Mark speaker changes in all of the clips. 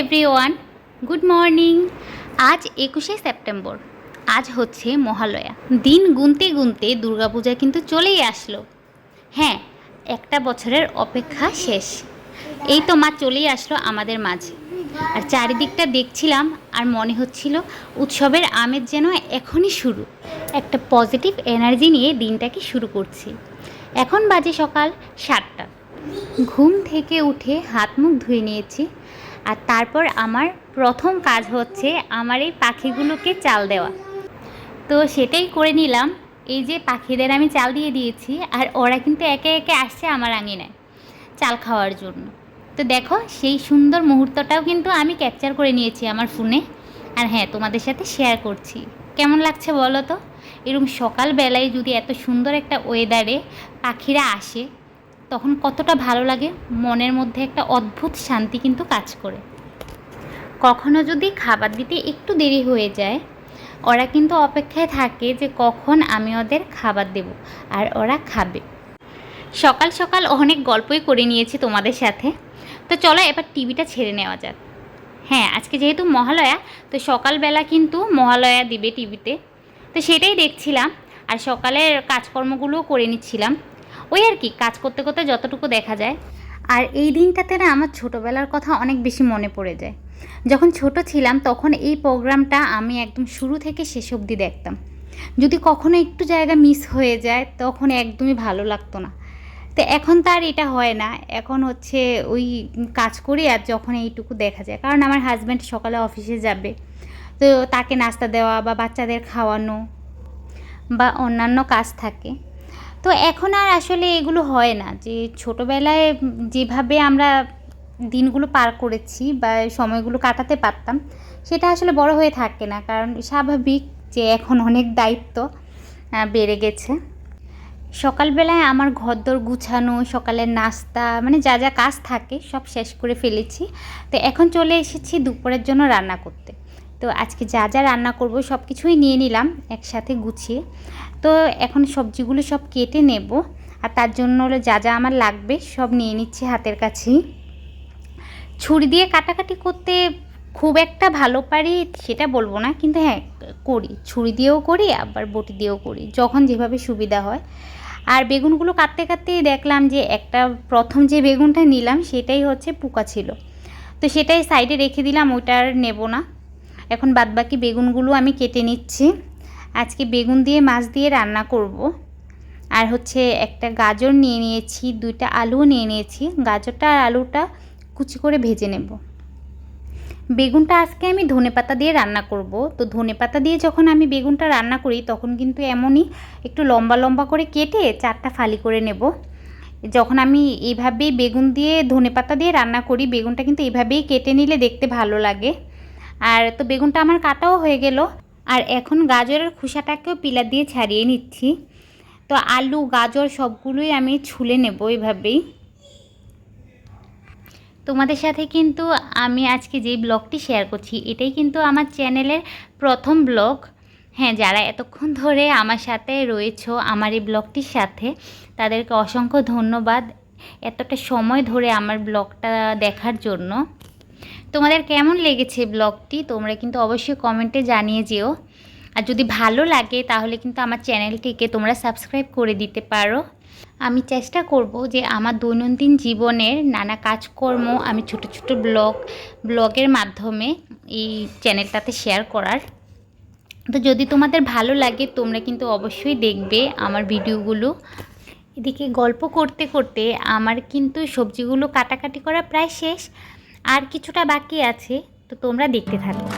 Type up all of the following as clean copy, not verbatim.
Speaker 1: Everyone, good morning. আজ 21শে September. আজ হচ্ছে মহালয়া। দিন গুনতে গুনতে দুর্গাপূজা কিন্তু চলেই আসলো। হ্যাঁ, একটা বছরের অপেক্ষা শেষ। এই তো মা চলেই আসলো আমাদের মাঝে। আর চারিদিকটা দেখছিলাম আর মনে হচ্ছিল উৎসবের আমেজ যেন এখনই শুরু। একটা পজিটিভ এনার্জি নিয়ে দিনটাকে শুরু করছি। এখন বাজে সকাল 7টা। ঘুম থেকে উঠে হাত মুখ ধুয়ে নিয়েছি। আর তারপর আমার প্রথম কাজ হচ্ছে আমার এই পাখিগুলোকে চাল দেওয়া। তো সেটাই করে নিলাম। এই যে পাখিদের আমি চাল দিয়ে দিয়েছি আর ওরা কিন্তু একে একে আসছে আমার আঙিনায় চাল খাওয়ার জন্য। তো দেখো, সেই সুন্দর মুহূর্তটাও কিন্তু আমি ক্যাপচার করে নিয়েছি আমার ফোনে। আর হ্যাঁ, তোমাদের সাথে শেয়ার করছি। কেমন লাগছে বলো তো? এরকম সকালবেলায় যদি এত সুন্দর একটা ওয়েদারে পাখিরা আসে, তখন কতটা ভালো লাগে। মনের মধ্যে একটা অদ্ভুত শান্তি কিন্তু কাজ করে। কখনো যদি খাবার দিতে একটু দেরি হয়ে যায়, ওরা কিন্তু অপেক্ষায় থাকে যে কখন আমি ওদের খাবার দেব আর ওরা খাবে। সকাল সকাল অনেক গল্পই করে নিয়েছি তোমাদের সাথে। তো চলো এবার টিভিটা ছেড়ে নেওয়া যাক। হ্যাঁ, আজকে যেহেতু মহালয়া, তো সকালবেলা কিন্তু মহালয়া দিবে টিভিতে। তো সেটাই দেখছিলাম আর সকালের কাজকর্মগুলোও করে নিচ্ছিলাম। ওই আর কি, কাজ করতে করতে যতটুকু দেখা যায়। আর এই দিনটাতে না আমার ছোটোবেলার কথা অনেক বেশি মনে পড়ে যায়। যখন ছোট ছিলাম তখন এই প্রোগ্রামটা আমি একদম শুরু থেকে শেষ অবধি দেখতাম। যদি কখনো একটু জায়গা মিস হয়ে যায় তখন একদমই ভালো লাগতো না। তো এখন তো আর এটা হয় না। এখন হচ্ছে ওই কাজ করি আর যখন এইটুকু দেখা যায়, কারণ আমার হাজব্যান্ড সকালে অফিসে যাবে, তো তাকে নাস্তা দেওয়া বা বাচ্চাদের খাওয়ানো বা অন্যান্য কাজ থাকে। তো এখন আর আসলে এগুলো হয় না। যে ছোটোবেলায় যেভাবে আমরা দিনগুলো পার করেছি বা সময়গুলো কাটাতে পারতাম, সেটা আসলে বড় হয়ে থাকে না। কারণ স্বাভাবিক যে এখন অনেক দায়িত্ব বেড়ে গেছে। সকালবেলায় আমার ঘরদোর গুছানো, সকালের নাস্তা, মানে যা যা কাজ থাকে সব শেষ করে ফেলেছি। তো এখন চলে এসেছি দুপুরের জন্য রান্না করতে। তো আজকে যা যা রান্না করব সব কিছুই নিয়ে নিলাম একসাথে গুছিয়ে। তো এখন সবজিগুলো সব কেটে নেব। আর তার জন্য যা যা আমার লাগবে সব নিয়ে নিচ্ছি হাতের কাছেই। ছুরি দিয়ে কাটাকাটি করতে খুব একটা ভালো পারি সেটা বলবো না, কিন্তু হ্যাঁ করি, ছুরি দিয়েও করি আবার বটি দিয়েও করি, যখন যেভাবে সুবিধা হয়। আর বেগুনগুলো কাটতে কাটতেই দেখলাম যে একটা প্রথম যে বেগুনটা নিলাম সেটাই হচ্ছে পোকা ছিল। তো সেটাই সাইডে রেখে দিলাম, ওইটা আর নেব না। এখন বাদবাকি বেগুনগুলো আমি কেটে নিচ্ছি। আজকে বেগুন দিয়ে মাছ দিয়ে রান্না করব। আর হচ্ছে একটা গাজর নিয়ে নিয়েছি, 2টা আলুও নিয়ে নিয়েছি। গাজরটা আর আলুটা কুচি করে ভেজে নেব। বেগুনটা আজকে আমি ধনেপাতা দিয়ে রান্না করব। তো ধনেপাতা দিয়ে যখন আমি বেগুনটা রান্না করি তখন কিন্তু এমনই একটু লম্বা লম্বা করে কেটে 4টা ফালি করে নেব। যখন আমি এইভাবেই বেগুন দিয়ে ধনেপাতা দিয়ে রান্না করি, বেগুনটা কিন্তু এইভাবেই কেটে নিলে দেখতে ভালো লাগে। আর তো বেগুনটা আমার কাটাও হয়ে গেল। আর এখন গাজরের খোসাটাকেও পিলার দিয়ে ছাড়িয়ে নিচ্ছি। তো আলু গাজর সবগুলোই আমি ছুলে নেব এইভাবেই। তোমাদের সাথে কিন্তু আমি আজকে যে ব্লগটি শেয়ার করছি এটাই কিন্তু আমার চ্যানেলের প্রথম ব্লগ। হ্যাঁ, যারা এতক্ষণ ধরে আমার সাথে রয়েছো আমার এই ব্লগটির সাথে, তাদেরকে অসংখ্য ধন্যবাদ এতটা সময় ধরে আমার ব্লগটা দেখার জন্য। তোমাদের কেমন লেগেছে ব্লগটি তোমরা কিন্তু অবশ্যই কমেন্টে জানিয়ে যেও। আর যদি ভালো লাগে তাহলে কিন্তু আমার চ্যানেলটিকে তোমরা সাবস্ক্রাইব করে দিতে পারো। আমি চেষ্টা করব যে আমার দৈনন্দিন জীবনের নানা কাজকর্ম আমি ছোট ছোট ব্লগের মাধ্যমে এই চ্যানেলটাতে শেয়ার করার। তো যদি তোমাদের ভালো লাগে তোমরা কিন্তু অবশ্যই দেখবে আমার ভিডিওগুলো। এদিকে গল্প করতে করতে আমার কিন্তু সবজিগুলো কাটাকাটি করা প্রায় শেষ, আর কিছুটা বাকি আছে। তো তোমরা দেখতে থাকো।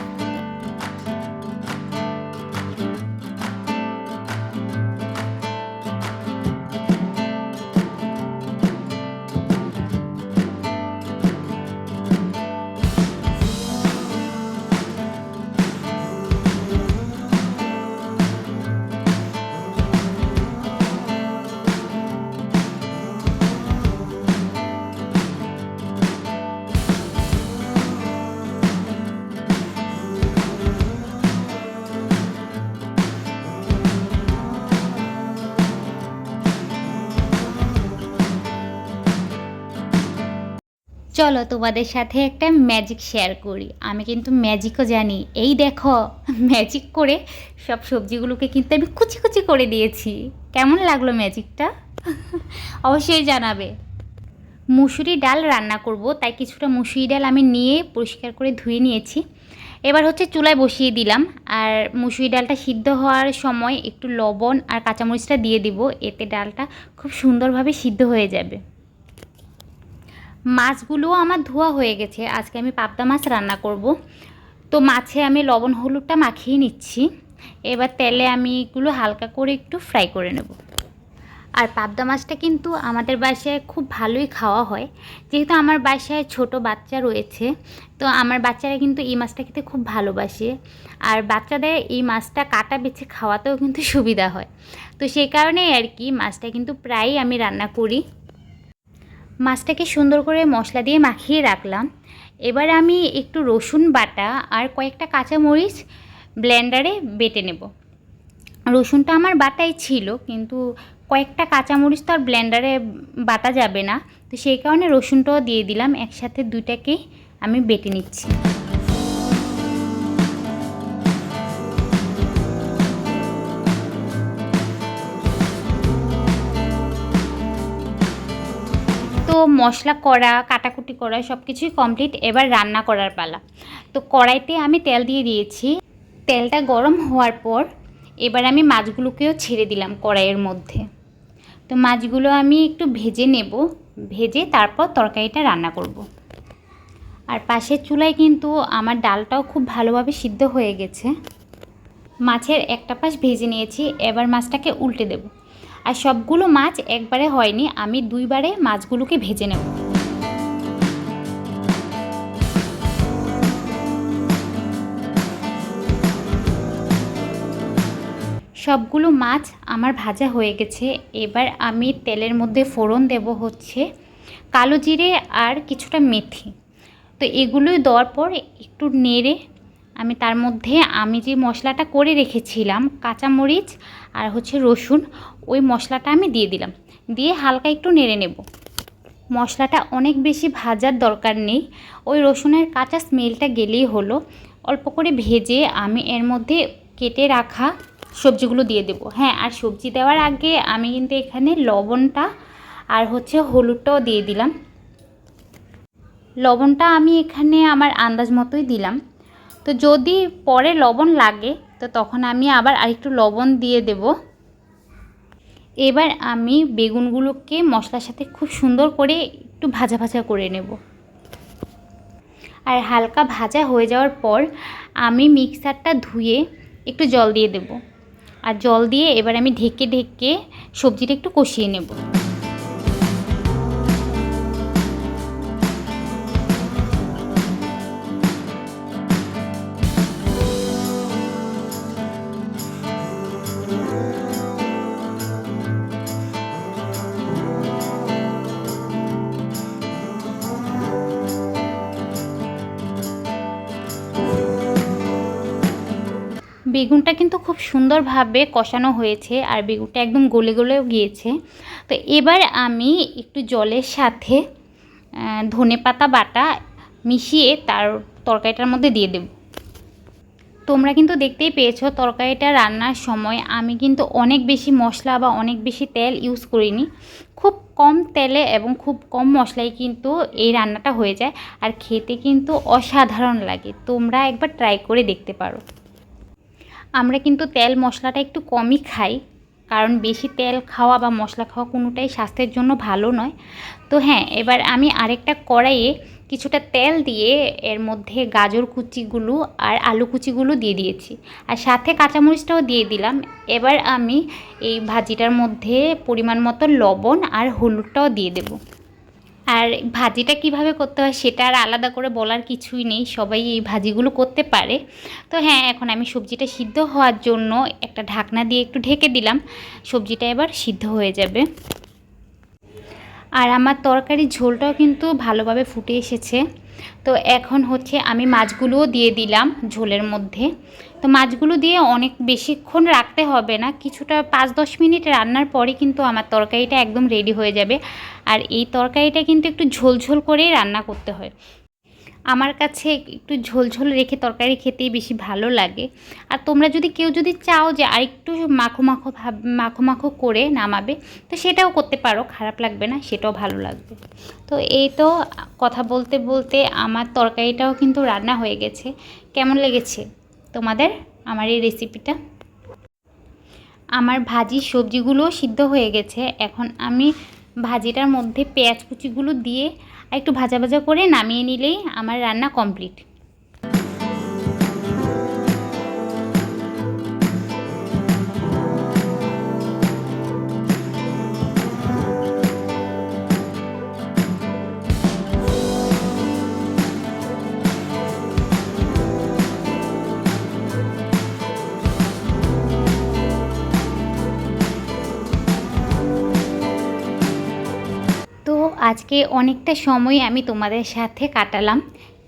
Speaker 1: চলো তোমাদের সাথে একটা ম্যাজিক শেয়ার করি। আমি কিন্তু ম্যাজিকও জানি। এই দেখো, ম্যাজিক করে সব সবজিগুলোকে কিন্তু আমি কুচি কুচি করে দিয়েছি। কেমন লাগলো ম্যাজিকটা? অবশ্যই জানাবে। মুসুরি ডাল রান্না করব, তাই কিছুটা মুসুরি ডাল আমি নিয়ে পরিষ্কার করে ধুয়ে নিয়েছি। এবার হচ্ছে চুলায় বসিয়ে দিলাম, আর মুসুরি ডালটা সিদ্ধ হওয়ার সময় একটু লবণ আর কাঁচামরিচটা দিয়ে দিব, এতে ডালটা খুব সুন্দরভাবে সিদ্ধ হয়ে যাবে। মাছগুলোও আমার ধোয়া হয়ে গেছে। আজকে আমি পাবদা মাছ রান্না করব, তো মাছে আমি লবণ হলুদটা মাখিয়ে নিচ্ছি। এবার তেলে আমি এগুলো হালকা করে একটু ফ্রাই করে নেব। আর পাবদা মাছটা কিন্তু আমাদের বাসায় খুব ভালোই খাওয়া হয়, যেহেতু আমার বাসায় ছোট বাচ্চা রয়েছে, তো আমার বাচ্চারা কিন্তু এই মাছটা খেতে খুব ভালোবাসে। আর বাচ্চাদের এই মাছটা কাটা বেছে খাওয়াতেও কিন্তু সুবিধা হয়। তো সেই কারণেই আর কি মাছটা কিন্তু প্রায়ই আমি রান্না করি। মাছটাকে সুন্দর করে মশলা দিয়ে মাখিয়ে রাখলাম। এবার আমি একটু রসুন বাটা আর কয়েকটা কাঁচামরিচ ব্লেন্ডারে বেটে নেব। রসুনটা আমার বাটাই ছিল, কিন্তু কয়েকটা কাঁচামরিচ তো আর ব্লেন্ডারে বাটা যাবে না, তো সেই কারণে রসুনটাও দিয়ে দিলাম। একসাথে দুইটাকেই আমি বেটে নিচ্ছি। তো মশলা করা, কাটাকুটি করা সব কিছুই কমপ্লিট। এবার রান্না করার পালা। তো কড়াইতে আমি তেল দিয়ে দিয়েছি। তেলটা গরম হওয়ার পর এবার আমি মাছগুলোকেও ছেড়ে দিলাম কড়াইয়ের মধ্যে। তো মাছগুলো আমি একটু ভেজে নেব, ভেজে তারপর তরকারিটা রান্না করব। আর পাশের চুলায় কিন্তু আমার ডালটাও খুব ভালোভাবে সিদ্ধ হয়ে গেছে। মাছের একটা পাশ ভেজে নিয়েছি, এবার মাছটাকে উল্টে দেব। আর সবগুলো মাছ একবারে হয়নি, আমি দুইবারে মাছগুলোকে ভেজে নেব। সবগুলো মাছ আমার ভাজা হয়ে গেছে। এবার আমি তেলের মধ্যে ফোড়ন দেব হচ্ছে কালো জিরে আর কিছুটা মেথি। তো এগুলোই দেওয়ার পর একটু নেড়ে আমি তার মধ্যে আমি যে মশলাটা করে রেখেছিলাম কাঁচামরিচ আর হচ্ছে রসুন, ওই মশলাটা আমি দিয়ে দিলাম। দিয়ে হালকা একটু নেড়ে নেব। মশলাটা অনেক বেশি ভাজার দরকার নেই, ওই রসুনের কাঁচা স্মেলটা গেলেই হলো। অল্প করে ভেজে আমি এর মধ্যে কেটে রাখা সবজিগুলো দিয়ে দেব। হ্যাঁ, আর সবজি দেওয়ার আগে আমি কিন্তু এখানে লবণটা আর হচ্ছে হলুদটাও দিয়ে দিলাম। লবণটা আমি এখানে আমার আন্দাজ মতোই দিলাম। তো যদি পরে লবণ লাগে তো তখন আমি আবার আরেকটু লবণ দিয়ে দেব। এবার আমি বেগুনগুলোকে মশলার সাথে খুব সুন্দর করে একটু ভাজা ভাজা করে নেব। আর হালকা ভাজা হয়ে যাওয়ার পর আমি মিক্সারটা ধুয়ে একটু জল দিয়ে দেব। আর জল দিয়ে এবার আমি ঢেকে ঢেকে সবজিটা একটু কষিয়ে নেব। বেগুনটা কিন্তু খুব সুন্দরভাবে কষানো হয়েছে, আর বেগুনটা একদম গলে গলেও গিয়েছে। তো এবার আমি একটু জলের সাথে ধনেপাতা বাটা মিশিয়ে তার তরকারিটার মধ্যে দিয়ে দেব। তোমরা কিন্তু দেখতেই পেয়েছো তরকারিটা রান্নার সময় আমি কিন্তু অনেক বেশি মশলা বা অনেক বেশি তেল ইউজ করিনি। খুব কম তেলে এবং খুব কম মশলায় কিন্তু এই রান্নাটা হয়ে যায়, আর খেতে কিন্তু অসাধারণ লাগে। তোমরা একবার ট্রাই করে দেখতে পারো। আমরা কিন্তু তেল মশলাটা একটু কমই খাই, কারণ বেশি তেল খাওয়া বা মশলা খাওয়া কোনোটাই স্বাস্থ্যের জন্য ভালো নয়। তো হ্যাঁ, এবার আমি আরেকটা কড়াইয়ে কিছুটা তেল দিয়ে এর মধ্যে গাজর কুচিগুলো আর আলু কুচিগুলো দিয়ে দিয়েছি, আর সাথে কাঁচামরিচটাও দিয়ে দিলাম। এবার আমি এই ভাজিটার মধ্যে পরিমাণ মতো লবণ আর হলুদটাও দিয়ে দেব। আর ভাজিটা কিভাবে করতে হয় সেটা আর আলাদা করে বলার কিছুই নেই, সবাই এই ভাজিগুলো করতে পারে। তো হ্যাঁ, এখন আমি সবজিটা সিদ্ধ হওয়ার জন্য একটা ঢাকনা দিয়ে একটু ঢেকে দিলাম। সবজিটা এবার সিদ্ধ হয়ে যাবে। আর আমার তরকারির ঝোলটাও কিন্তু ভালোভাবে ফুটে এসেছে। তো এখন হচ্ছে আমি মাছগুলোও দিয়ে দিলাম ঝোলের মধ্যে। তো মাছগুলো দিয়ে অনেক বেশিক্ষণ রাখতে হবে না, কিছুটা 5-10 মিনিট রান্নার পরে কিন্তু আমার তরকারিটা একদম রেডি হয়ে যাবে। আর এই তরকারিটা কিন্তু একটু ঝোলঝোল করেই রান্না করতে হয়। আমার কাছে একটু ঝোলঝোল রেখে তরকারি খেতেই বেশি ভালো লাগে। আর তোমরা যদি কেউ চাও যে আরেকটু মাখো মাখো করে নামাবে, তো সেটাও করতে পারো, খারাপ লাগবে না, সেটাও ভালো লাগবে। তো এই তো কথা বলতে বলতে আমার তরকারিটাও কিন্তু রান্না হয়ে গেছে। কেমন লেগেছে তোমাদের আমার এই রেসিপিটা? আমার ভাজি সবজিগুলোও সিদ্ধ হয়ে গেছে। এখন আমি ভাজিটার মধ্যে পেঁয়াজ কুচিগুলো দিয়ে একটু ভাজা ভাজা করে নামিয়ে নিলেই আমার রান্না কমপ্লিট। তো আজকে অনেকটা সময় আমি তোমাদের সাথে কাটালাম।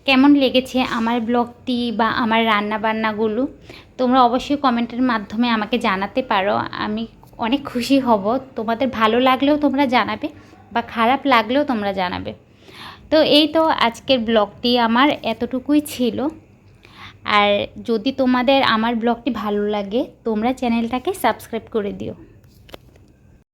Speaker 1: কেমন লেগেছে আমার ব্লগটি বা আমার রান্নাবান্নাগুলো তোমরা অবশ্যই কমেন্টের মাধ্যমে আমাকে জানাতে পারো। আমি অনেক খুশি হব। তোমাদের ভালো লাগলেও তোমরা জানাবে, বা খারাপ লাগলেও তোমরা জানাবে। তো এই তো আজকের ব্লগটি আমার এতটুকুই ছিল। আর যদি তোমাদের আমার ব্লগটি ভালো লাগে তোমরা চ্যানেলটাকে সাবস্ক্রাইব করে দিও।